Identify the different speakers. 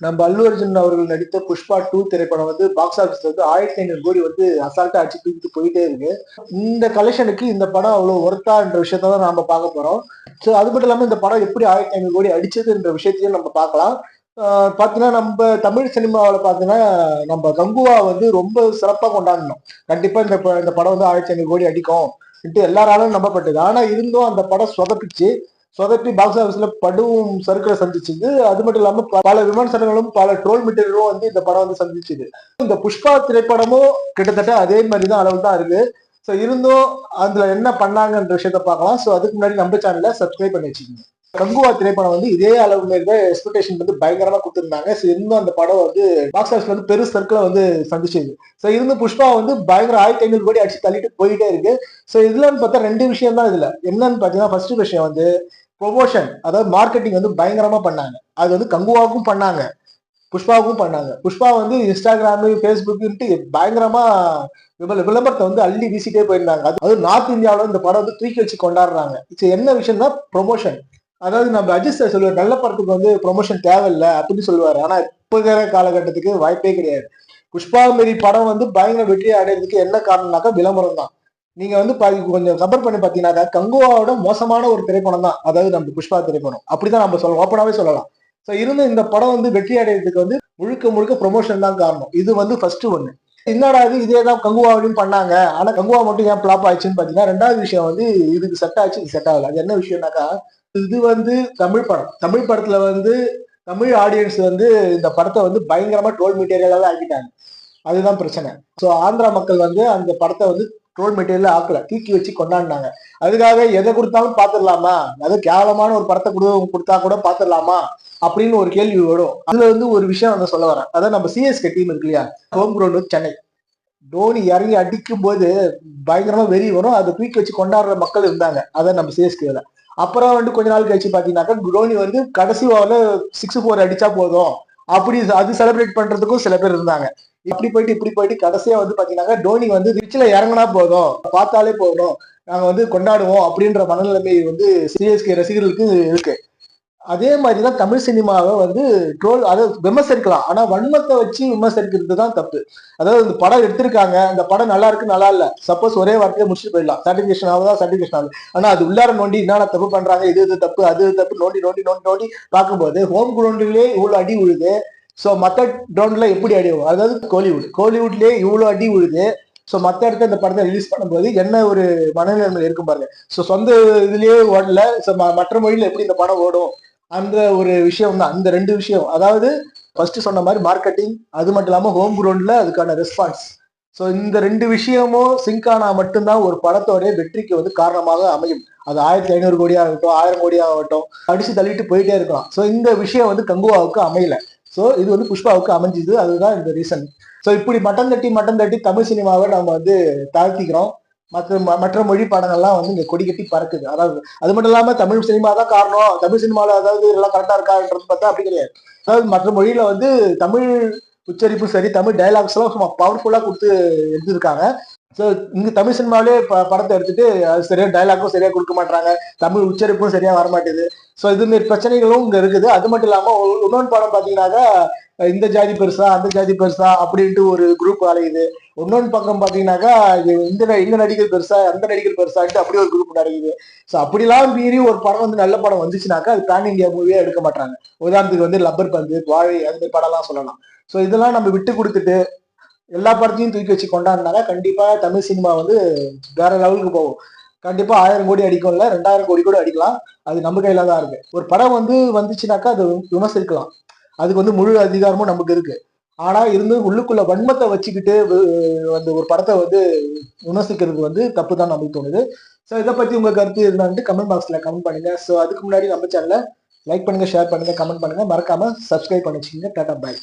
Speaker 1: நம்ம அல்லு அர்ஜுன் அவர்கள் நடித்த புஷ்பா 2 திரைப்படம் வந்து பாக்ஸ் ஆபீஸ்ல வந்து 1500 கோடி வந்து அசால்ட்டா அடிச்சு தூக்கிட்டு போயிட்டே இருக்கு. இந்த கலெக்ஷனுக்கு இந்த படம் அவ்வளவு ஒர்த்தான்ற விஷயத்த தான் நாம பார்க்க போறோம். ஸோ அது மட்டும் இல்லாம இந்த படம் எப்படி 1500 கோடி அடிச்சதுன்ற விஷயத்தையும் நம்ம பார்க்கலாம். பாத்தீங்கன்னா நம்ம தமிழ் சினிமாவில் பாத்தீங்கன்னா நம்ம கங்குவா வந்து ரொம்ப சிறப்பா கொண்டாடணும். கண்டிப்பா இந்த படம் வந்து 1500 கோடி அடிக்கும் எல்லாராலும் நம்பப்பட்டது. ஆனா இருந்தும் அந்த படம் சொதப்பி பாக்ஸ் ஆபீஸ்ல படும் சறுக்கலை சந்திச்சது. அது மட்டும் இல்லாம பல விமர்சனங்களும் பல ட்ரோல் மெட்டீரியலும் வந்து இந்த படம் வந்து சந்திச்சது. இந்த புஷ்பா திரைப்படமும் கிட்டத்தட்ட அதே மாதிரிதான் அளவு தான் இருக்கு. ஸோ இருந்தும் அதுல என்ன பண்ணாங்கன்ற விஷயத்த பார்க்கலாம். ஸோ அதுக்கு முன்னாடி நம்ம சேனலை சப்ஸ்கிரைப் பண்ணி வச்சுக்கோங்க. கங்குவா திரைப்படம் வந்து இதே அளவு மாதிரி எக்ஸ்பெக்டேஷன் வந்து பயங்கரமா கொடுத்துருந்தாங்க. ஸோ இருந்தும் அந்த படம் வந்து பாக்ஸ் ஆஃபீஸ்ல வந்து பெரு சர்க்கிளை வந்து சந்திச்சது. ஸோ இருந்து புஷ்பா வந்து பயங்கர 1500 கோடி அடிச்சு தள்ளிட்டு போயிட்டே இருக்கு. ஸோ இதுலன்னு பார்த்தா ரெண்டு விஷயம் தான் இதுல என்னன்னு பாத்தீங்கன்னா, ஃபர்ஸ்ட் விஷயம் வந்து ப்ரொமோஷன், அதாவது மார்க்கெட்டிங் வந்து பயங்கரமா பண்ணாங்க. அது வந்து கங்குவாவுக்கும் பண்ணாங்க, புஷ்பாவுக்கும் பண்ணாங்க. புஷ்பா வந்து இன்ஸ்டாகிராமு ஃபேஸ்புக்கு பயங்கரமா விளம்பரத்தை வந்து அள்ளி வீசிட்டே போயிருந்தாங்க. அது நார்த் இந்தியாவில இந்த படம் வந்து தூக்கி வச்சு கொண்டாடுறாங்க. என்ன விஷயம்னா ப்ரொமோஷன். அதாவது நம்ம அஜித் சார் சொல்லுவார், நல்ல படத்துக்கு வந்து ப்ரொமோஷன் தேவையில்லை அப்படின்னு சொல்லுவாரு. ஆனா இப்ப இருக்கிற காலகட்டத்துக்கு வாய்ப்பே கிடையாது. புஷ்பா மாரி படம் வந்து பயங்கர வெற்றி அடைறதுக்கு என்ன காரணம்னாக்கா விளம்பரம் தான். நீங்க வந்து கொஞ்சம் கம்பேர் பண்ணி பாத்தீங்கன்னாக்கா கங்குவாவோட மோசமான ஒரு திரைப்படம் தான் அதாவது நம்ம புஷ்பா திரைப்படம். அப்படிதான் நம்ம சொல்லலாம், ஓப்பனாவே சொல்லலாம். ஸோ இருந்து இந்த படம் வந்து வெற்றி அடைறதுக்கு வந்து முழுக்க முழுக்க ப்ரொமோஷன் தான் காரணம். இது வந்து ஃபர்ஸ்ட் ஒண்ணு. என்னடா இது இதேதான் கங்குவாவிலையும் பண்ணாங்க, ஆனா கங்குவா மட்டும் ஏன் பிளாப் ஆயிடுச்சுன்னு பாத்தீங்கன்னா, ரெண்டாவது விஷயம் வந்து இதுக்கு செட் ஆச்சு, இது செட் ஆகல. அது என்ன விஷயம்னாக்கா, இது வந்து தமிழ் படம். தமிழ் படத்துல வந்து தமிழ் ஆடியன்ஸ் வந்து இந்த படத்தை வந்து பயங்கரமா ட்ரோல் மெட்டீரியலாவே ஆக்கிட்டாங்க. அதுதான் பிரச்சனை. ஸோ ஆந்திரா மக்கள் வந்து அந்த படத்தை வந்து ட்ரோல் மெட்டீரியல் ஆக்கல, தூக்கி வச்சு கொண்டாடினாங்க. அதுக்காக எதை கொடுத்தாலும் பாத்துடலாமா, அது கேவலமான ஒரு படத்தை கொடுத்தா கூட பாத்துடலாமா அப்படின்னு ஒரு கேள்வி வரும். அதுல வந்து ஒரு விஷயம் வந்து சொல்ல வரேன். அதாவது நம்ம சிஎஸ்கே டீம் இருக்கு இல்லையா, ஹோம் கிரவுண்ட் வந்து சென்னை. தோனி இறங்கி அடிக்கும் போது பயங்கரமா வெறி வரும், அதை தூக்கி வச்சு கொண்டாடுற மக்கள் இருந்தாங்க. அதான் நம்ம சிஎஸ்கேல. அப்புறம் வந்து கொஞ்ச நாள் கழிச்சு பாத்தீங்கன்னாக்கா தோனி வந்து கடைசி ஓவர்ல 6-4 அடிச்சா போதும் அப்படி அது செலிப்ரேட் பண்றதுக்கும் சில பேர் இருந்தாங்க. இப்படி போயிட்டு கடைசியா வந்து பாத்தீங்கன்னா டோனி வந்து ரிச்சில இறங்கினா போதும், பார்த்தாலே போதும், நாங்க வந்து கொண்டாடுவோம் அப்படின்ற மனநிலைமை வந்து சிஎஸ்கே ரசிகர்களுக்கு இருக்கு. அதே மாதிரிதான் தமிழ் சினிமாவை வந்து ட்ரோல், அதாவது விமர்சிக்கலாம், ஆனா வன்மத்தை வச்சு விமர்சிக்கிறது தான் தப்பு. அதாவது இந்த படம் எடுத்திருக்காங்க, இந்த படம் நல்லா இருக்கு நல்லா இல்ல, சப்போஸ் ஒரே வார்த்தையை முடிச்சுட்டு போயிடலாம், சர்டிபிகேஷன் ஆகுதா சர்டிபிகேஷன் ஆகுது. ஆனா அது உள்ளார நோண்டி என்னென்ன தப்பு பண்றாங்க, இது தப்பு அது தப்பு நோண்டி நோண்டி நோண்டி நோண்டி பார்க்கும்போது ஹோம் கிரவுண்ட்லயே இவ்வளவு அடி விழுது. ஸோ மற்ற கிரவுண்ட்ல எப்படி அடி வரும், அதாவது கோலிவுட்லயே இவ்வளவு அடி விழுது. ஸோ மற்ற இடத்துல இந்த படத்தை ரிலீஸ் பண்ணும்போது என்ன ஒரு மனநிலைமை இருக்கும் பாருங்க. ஸோ சொந்த இதுலயே ஓடல, மற்ற மொழியில எப்படி இந்த படம் ஓடும், அந்த ஒரு விஷயம் தான். இந்த ரெண்டு விஷயம், அதாவது ஃபர்ஸ்ட் சொன்ன மாதிரி மார்க்கெட்டிங், அது மட்டும் இல்லாம ஹோம் கிரவுண்ட்ல அதுக்கான ரெஸ்பான்ஸ். ஸோ இந்த ரெண்டு விஷயமும் சிங்க் ஆனா மட்டும்தான் ஒரு படத்தோட வெற்றிக்கு வந்து காரணமாக அமையும். அது 1500 கோடியா ஆகட்டும், 1000 கோடியா ஆகட்டும், அடிச்சு தள்ளிட்டு போயிட்டே இருக்கலாம். ஸோ இந்த விஷயம் வந்து கங்குவாவுக்கு அமையல. ஸோ இது வந்து புஷ்பாவுக்கு அமைஞ்சுது. அதுதான் இந்த ரீசன். ஸோ இப்படி மட்டம் தட்டி தமிழ் சினிமாவை நம்ம வந்து தாழ்த்திக்கிறோம். மற்ற மொழி படங்கள்லாம் வந்து இங்க கொடி கட்டி பறக்குது. அதாவது அது மட்டும் இல்லாம தமிழ் சினிமா தான் காரணம், தமிழ் சினிமால அதாவது எல்லாம் கரெக்டா இருக்கான்றது பார்த்தா அப்படி கிடையாது. அதாவது மற்ற மொழியில வந்து தமிழ் உச்சரிப்பும் சரி, தமிழ் டைலாக்ஸ் எல்லாம் சும்மா பவர்ஃபுல்லா கொடுத்து எடுத்திருக்காங்க. ஸோ இங்க தமிழ் சினிமாவிலே படத்தை எடுத்துட்டு அது சரியா டைலாக்கும் சரியா கொடுக்க மாட்டாங்க, தமிழ் உச்சரிப்பும் சரியா வரமாட்டேது. ஸோ இது மாதிரி பிரச்சனைகளும் இங்க இருக்குது. அது மட்டும் இல்லாம இன்னொன்று படம் பாத்தீங்கன்னாக்கா, இந்த ஜாதி பெருசா அந்த ஜாதி பெருசா அப்படின்ட்டு ஒரு குரூப் அலையுது. இன்னொன்று பக்கம் பாத்தீங்கன்னாக்கா, இந்த நடிகர் பெருசா அந்த நடிகர் பெருசான்ட்டு அப்படி ஒரு குரூப் நடக்குது. ஸோ அப்படிலாம் மீறி ஒரு படம் வந்து நல்ல படம் வந்துச்சுனாக்கா அது பேன் இந்தியா மூவியா எடுக்க மாட்டாங்க. உதாரணத்துக்கு வந்து லப்பர் பந்து, வாழை, அந்த படம்லாம் சொல்லலாம். ஸோ இதெல்லாம் நம்ம விட்டு கொடுத்துட்டு எல்லா படத்தையும் தூக்கி வச்சு கொண்டாடினாக்கா கண்டிப்பா தமிழ் சினிமா வந்து வேற லெவலுக்கு போகும். கண்டிப்பா 1000 கோடி அடிக்கும்ல, 2000 கோடி கூட அடிக்கலாம். அது நம்ம கையில தான் இருக்கு. ஒரு படம் வந்து வந்துச்சுனாக்கா அது விமர்சிக்கலாம், அதுக்கு வந்து முழு அதிகாரமும் நமக்கு இருக்கு. ஆனா இருந்து உள்ளுக்குள்ள வன்மத்தை வச்சுக்கிட்டு அந்த ஒரு படத்தை வந்து விமர்சிக்கிறது வந்து தப்பு தான் நமக்கு தோணுது. ஸோ இதை பத்தி உங்க கருத்து இருந்தான்ட்டு கமெண்ட் பாக்ஸ்ல கமெண்ட் பண்ணுங்க. ஸோ அதுக்கு முன்னாடி நம்ம சேனலை லைக் பண்ணுங்க, ஷேர் பண்ணுங்க, கமெண்ட் பண்ணுங்க, மறக்காம சப்ஸ்கிரைப் பண்ணி வச்சுக்கோங்க. டாடா பாய்.